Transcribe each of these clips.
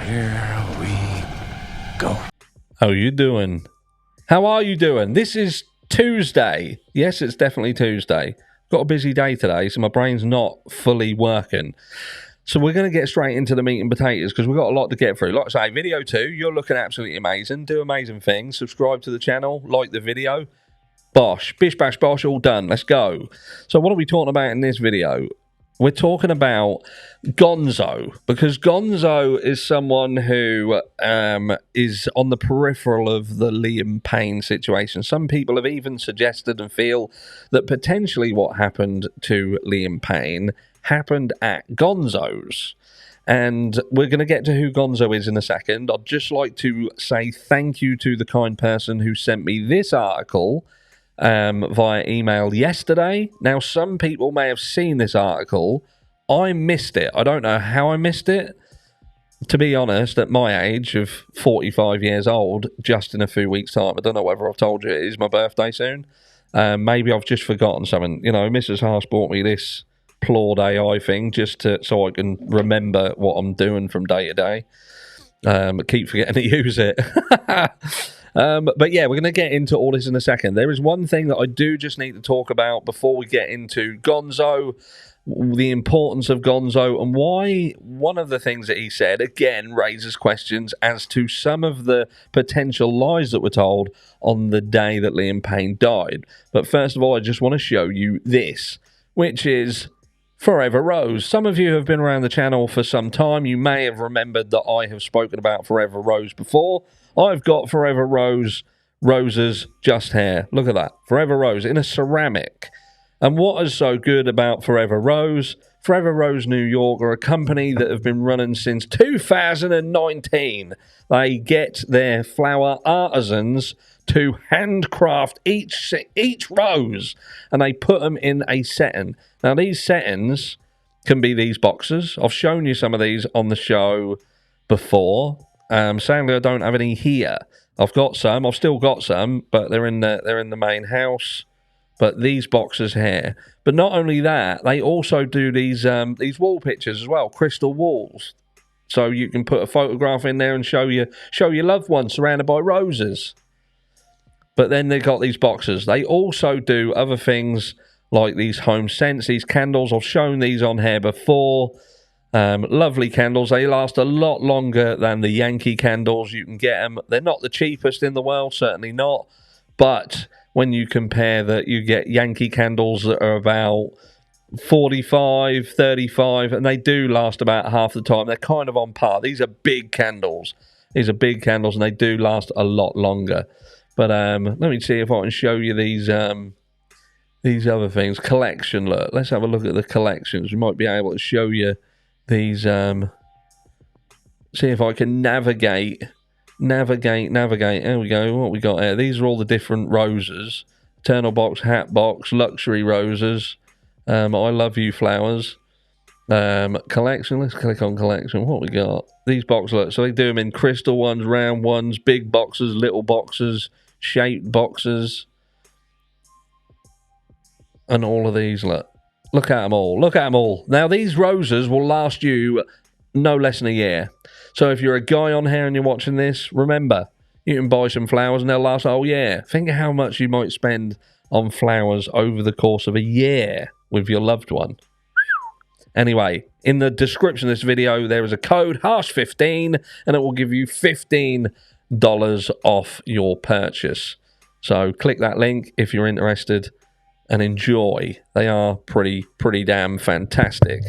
Here we go. How you doing? How are you doing? This is Tuesday. Yes, it's definitely Tuesday. Got a busy day today, so my brain's not fully working. So we're going to get straight into the meat and potatoes because we've got a lot to get through. Like I say, video 2, you're looking absolutely amazing. Do amazing things. Subscribe to the channel. Like the video. Bosh. Bish, bash, bosh. All done. Let's go. So what are we talking about in this video? We're talking about Gonzo, because Gonzo is someone who is on the peripheral of the Liam Payne situation. Some people have even suggested and feel that potentially what happened to Liam Payne happened at Gonzo's. And we're going to get to who Gonzo is in a second. I'd just like to say thank you to the kind person who sent me this article via email yesterday. Now, some people may have seen this article. I missed it. I don't know how I missed it. To be honest, at my age of 45 years old, just in a few weeks' time, I don't know whether I've told you it is my birthday soon. Maybe I've just forgotten something. You know, Mrs. Haas bought me this Plord AI thing so I can remember what I'm doing from day to day. But keep forgetting to use it. But yeah, we're going to get into all this in a second. There is one thing that I do just need to talk about before we get into Gonzo, the importance of Gonzo, and why one of the things that he said, again, raises questions as to some of the potential lies that were told on the day that Liam Payne died. But first of all, I just want to show you this, which is Forever Rose. Some of you have been around the channel for some time. You may have remembered that I have spoken about Forever Rose before. I've got Forever Rose's Just Hair. Look at that. Forever Rose in a ceramic. And what is so good about Forever Rose? Forever Rose New York are a company that have been running since 2019. They get their flower artisans to handcraft each rose, and they put them in a setting. Now, these settings can be these boxes. I've shown you some of these on the show before. Sadly, I don't have any here. I've got some. I've still got some, but they're in the main house. But these boxes here. But not only that, they also do these wall pictures as well, crystal walls. So you can put a photograph in there and show your loved one surrounded by roses. But then they've got these boxes. They also do other things like these home scents, these candles. I've shown these on here before. Lovely candles. They last a lot longer than the Yankee candles. You can get them. They're not the cheapest in the world, certainly not. But when you compare that, you get Yankee candles that are about 45, 35, and they do last about half the time. They're kind of on par. These are big candles. And they do last a lot longer. But let me see if I can show you these other things. Collection, look. Let's have a look at the collections. We might be able to show you these. See if I can navigate. There we go. What we got here? These are all the different roses. Eternal box, hat box, luxury roses. I love you flowers. Collection. Let's click on collection. What we got? These boxes. Look. So they do them in crystal ones, round ones, big boxes, little boxes, shaped boxes, and all of these. Look at them all. Look at them all. Now these roses will last you no less than a year. So if you're a guy on here and you're watching this, remember, you can buy some flowers and they'll last a whole year. Think of how much you might spend on flowers over the course of a year with your loved one. Anyway, in the description of this video, there is a code, HARSH15, and it will give you $15 off your purchase. So click that link if you're interested and enjoy. They are pretty damn fantastic.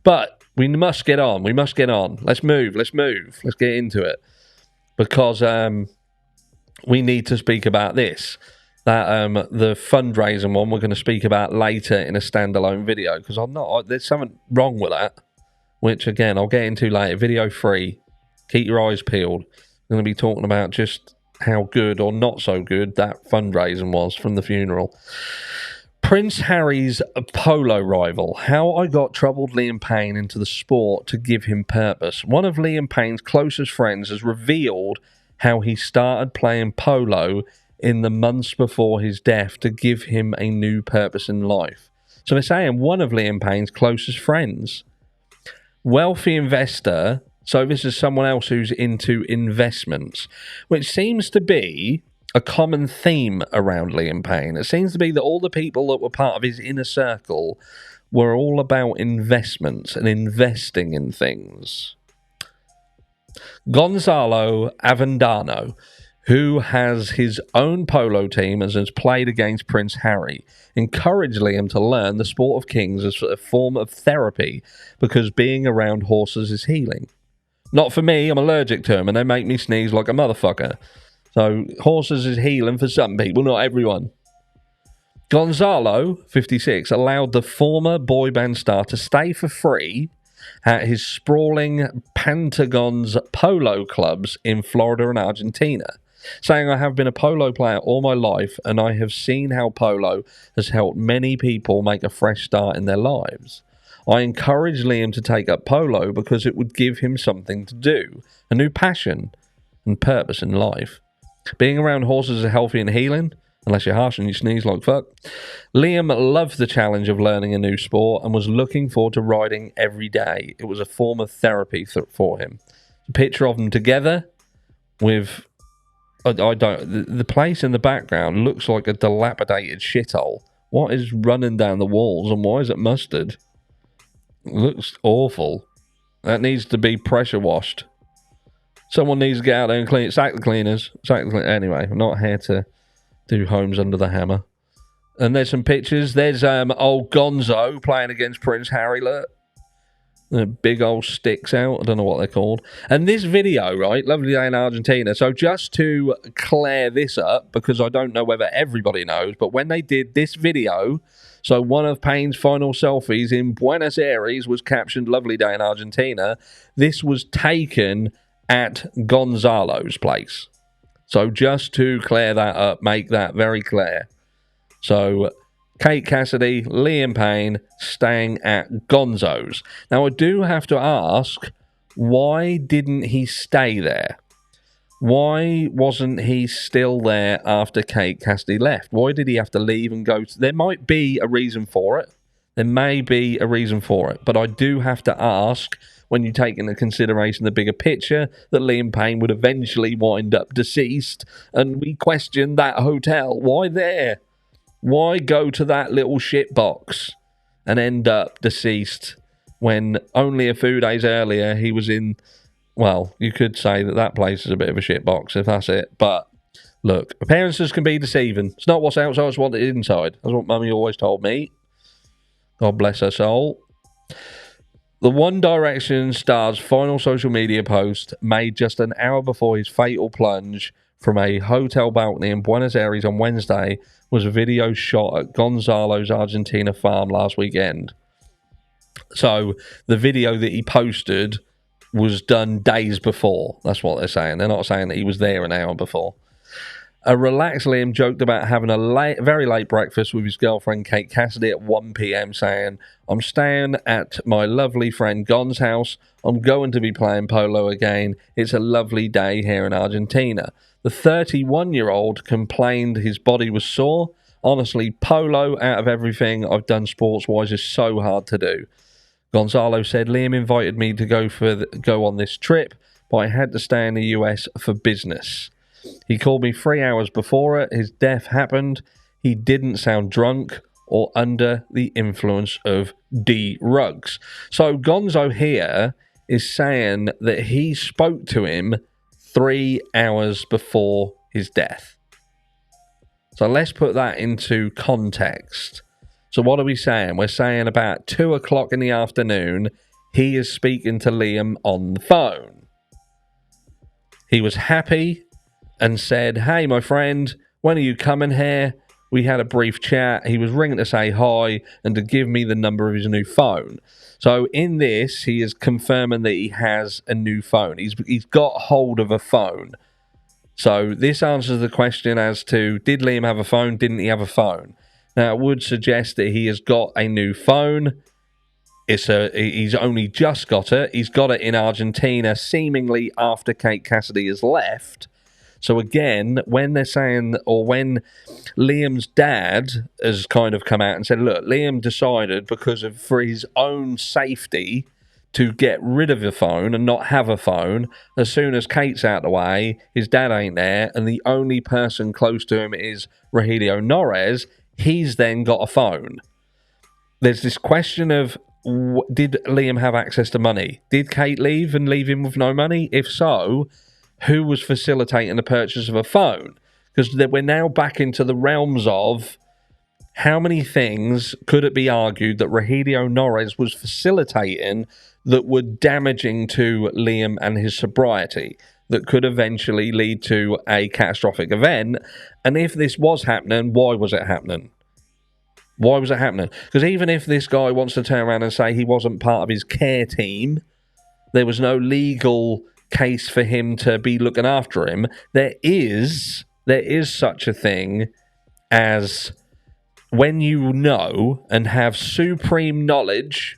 But we must get on. Let's move. Let's get into it. Because we need to speak about this. The fundraising one we're going to speak about later in a standalone video. Because there's something wrong with that. Which, again, I'll get into later. Video 3. Keep your eyes peeled. I'm going to be talking about just how good or not so good that fundraising was from the funeral. Prince Harry's polo rival. How I got troubled Liam Payne into the sport to give him purpose. One of Liam Payne's closest friends has revealed how he started playing polo in the months before his death to give him a new purpose in life. So they're saying one of Liam Payne's closest friends. Wealthy investor So this is someone else who's into investments, which seems to be a common theme around Liam Payne. It seems to be that all the people that were part of his inner circle were all about investments and investing in things. Gonzalo Avendano, who has his own polo team and has played against Prince Harry, encouraged Liam to learn the sport of kings as a form of therapy because being around horses is healing. Not for me, I'm allergic to them and they make me sneeze like a motherfucker. So horses is healing for some people, not everyone. Gonzalo, 56, allowed the former boy band star to stay for free at his sprawling Pentagon's polo clubs in Florida and Argentina, saying, "I have been a polo player all my life and I have seen how polo has helped many people make a fresh start in their lives. I encouraged Liam to take up polo because it would give him something to do, a new passion and purpose in life. Being around horses is healthy and healing, unless you're harsh and you sneeze like fuck." Liam loved the challenge of learning a new sport and was looking forward to riding every day. It was a form of therapy for him. A picture of them together with, the place in the background looks like a dilapidated shithole. What is running down the walls and why is it mustard? It looks awful. That needs to be pressure washed. Someone needs to get out there and clean it. Sack the cleaners. Anyway, I'm not here to do homes under the hammer. And there's some pictures. There's old Gonzo playing against Prince Harry. Look. The big old sticks out. I don't know what they're called. And this video, right? Lovely day in Argentina. So just to clear this up, because I don't know whether everybody knows, but when they did this video, so one of Payne's final selfies in Buenos Aires was captioned "Lovely day in Argentina." This was taken at Gonzalo's place. So just to clear that up, make that very clear. So Kate Cassidy, Liam Payne staying at Gonzo's. Now I do have to ask, why didn't he stay there? Why wasn't he still there after Kate Cassidy left? Why did he have to leave and go? There might be a reason for it. There may be a reason for it. But I do have to ask, when you take into consideration the bigger picture, that Liam Payne would eventually wind up deceased, and we question that hotel. Why there? Why go to that little shit box and end up deceased when only a few days earlier he was in... Well, you could say that place is a bit of a shit box, if that's it. But look, appearances can be deceiving. It's not what's outside, it's what's inside. That's what Mummy always told me. God bless her soul. The One Direction star's final social media post, made just an hour before his fatal plunge from a hotel balcony in Buenos Aires on Wednesday, was a video shot at Gonzalo's Argentina farm last weekend. So the video that he posted was done days before. That's what they're saying. They're not saying that he was there an hour before. A relaxed Liam joked about having a very late breakfast with his girlfriend Kate Cassidy at 1 p.m, saying, "I'm staying at my lovely friend Gon's house. I'm going to be playing polo again. It's a lovely day here in Argentina." The 31-year-old complained his body was sore. "Honestly, polo, out of everything I've done sports-wise, is so hard to do." Gonzalo said, "Liam invited me to go on this trip, but I had to stay in the US for business. He called me 3 hours before it. His death happened. He didn't sound drunk or under the influence of drugs." So Gonzo here is saying that he spoke to him 3 hours before his death. So let's put that into context. So what are we saying? We're saying about 2 o'clock in the afternoon, he is speaking to Liam on the phone. He was happy and said, "Hey, my friend, when are you coming here?" We had a brief chat. He was ringing to say hi and to give me the number of his new phone. So in this, he is confirming that he has a new phone. He's got hold of a phone. So this answers the question as to, did Liam have a phone? Didn't he have a phone? Now, it would suggest that he has got a new phone. He's only just got it. He's got it in Argentina, seemingly after Kate Cassidy has left. So again, when they're saying, or when Liam's dad has kind of come out and said, look, Liam decided for his own safety to get rid of a phone and not have a phone. As soon as Kate's out the way, his dad ain't there, and the only person close to him is Rogelio Nores, he's then got a phone. There's this question of, did Liam have access to money? Did Kate leave and leave him with no money? If so, who was facilitating the purchase of a phone? Because we're now back into the realms of how many things could it be argued that Rogelio Nores was facilitating that were damaging to Liam and his sobriety, that could eventually lead to a catastrophic event? And if this was happening, why was it happening? Why was it happening? Because even if this guy wants to turn around and say he wasn't part of his care team, there was no legal case for him to be looking after him. There is such a thing as when you know and have supreme knowledge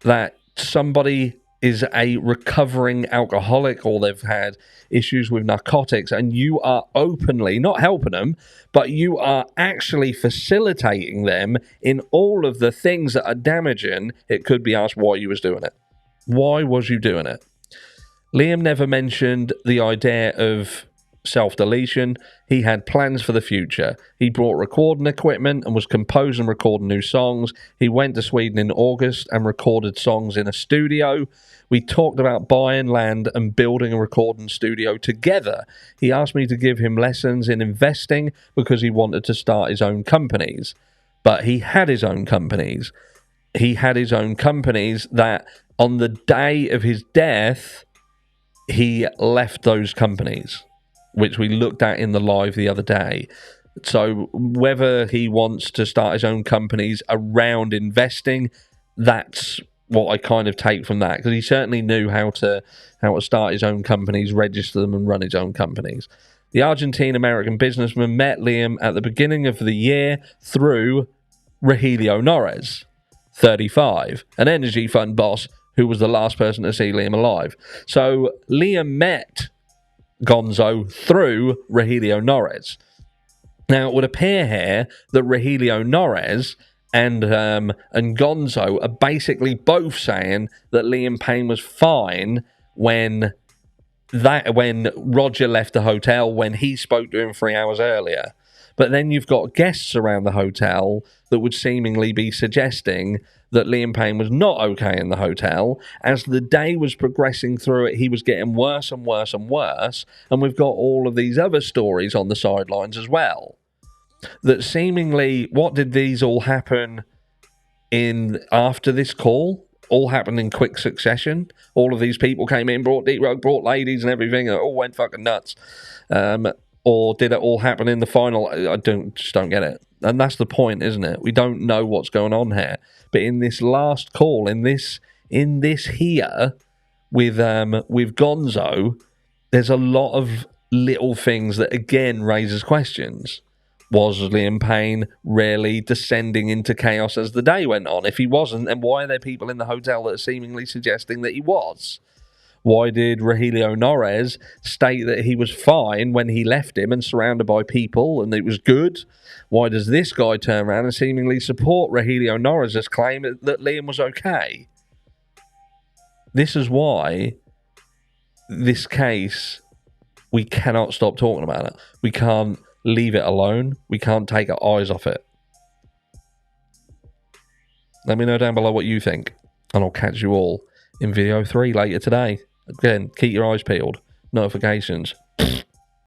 that somebody is a recovering alcoholic or they've had issues with narcotics, and you are openly not helping them, but you are actually facilitating them in all of the things that are damaging, it could be asked why you was doing it. Why was you doing it? Liam never mentioned the idea of self-deletion. He had plans for the future. He brought recording equipment and was composing and recording new songs. He went to Sweden in August and recorded songs in a studio. We talked about buying land and building a recording studio together. He asked me to give him lessons in investing because he wanted to start his own companies. But he had his own companies. He had his own companies that on the day of his death, he left those companies, which we looked at in the live the other day. So whether he wants to start his own companies around investing, that's what I kind of take from that, because he certainly knew how to start his own companies, register them, and run his own companies. The Argentine-American businessman met Liam at the beginning of the year through Rogelio Nores, 35, an energy fund boss who was the last person to see Liam alive. So Liam met Gonzo through Rogelio Nores. Now, it would appear here that Rogelio Nores and Gonzo are basically both saying that Liam Payne was fine when Roger left the hotel, when he spoke to him 3 hours earlier. But then you've got guests around the hotel that would seemingly be suggesting that Liam Payne was not okay in the hotel. As the day was progressing through it, he was getting worse and worse and worse. And we've got all of these other stories on the sidelines as well. That seemingly, what did these all happen in after this call? All happened in quick succession. All of these people came in, brought deep rug, brought ladies and everything, and it all went fucking nuts. Or did it all happen in the final? I just don't get it. And that's the point, isn't it? We don't know what's going on here. But in this last call, in this here with Gonzo, there's a lot of little things that again raises questions. Was Liam Payne really descending into chaos as the day went on? If he wasn't, then why are there people in the hotel that are seemingly suggesting that he was? Why did Rogelio Nores state that he was fine when he left him and surrounded by people and it was good? Why does this guy turn around and seemingly support Rogelio Nores' claim that Liam was okay? This is why this case, we cannot stop talking about it. We can't leave it alone. We can't take our eyes off it. Let me know down below what you think, and I'll catch you all in video 3 later today. Again, keep your eyes peeled. Notifications.